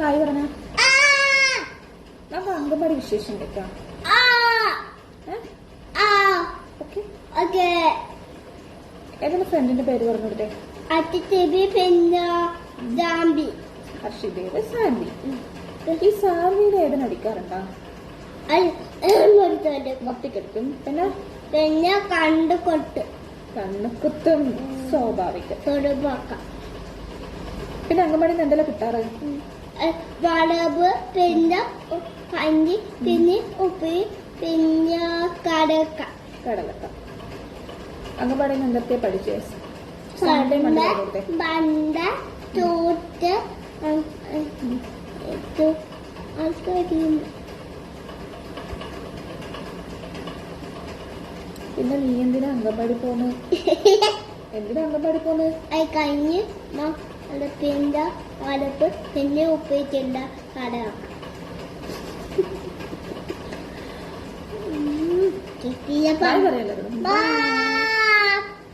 Hi പറഞ്ഞ നമുക്ക് അംഗൻവാടി വിശേഷം കേൾക്കാം. ഏതാണ് ഫ്രണ്ടിന്റെ പേര് പറഞ്ഞോട്ടെ? ഹർഷിതയുടെ സാൻവി. ഈ സാൻവിയുടെ ഏതാണ് അടിക്കാറുണ്ടോ? വത്തിക്കെടുക്കും. പിന്നെ കണ്ണുകുത്തും സ്വാഭാവികം. പിന്നെ അംഗൻവാടിയിൽ എന്തെല്ലാം കിട്ടാറ്? വളവ്, പിന്നെ കഞ്ഞി, പിന്നെ ഉപ്പ്, പിന്നെ കടലക്ക. അംഗൻവാടിയിൽ നിന്ന് എന്തൊക്കെ പഠിച്ചേ? ബണ്ട, തോട്ട്, പിന്നെ നീ എന്തിനാ അംഗൻവാടി പോന്ന്? എന്തിനാ അംഗൻവാടി പോന്ന്? കഞ്ഞി, പിന്നെ വളപ്പ്, പിന്നെ ഉപ്പിട്ടില്ല കടലക്ക. പറയല്ലോ.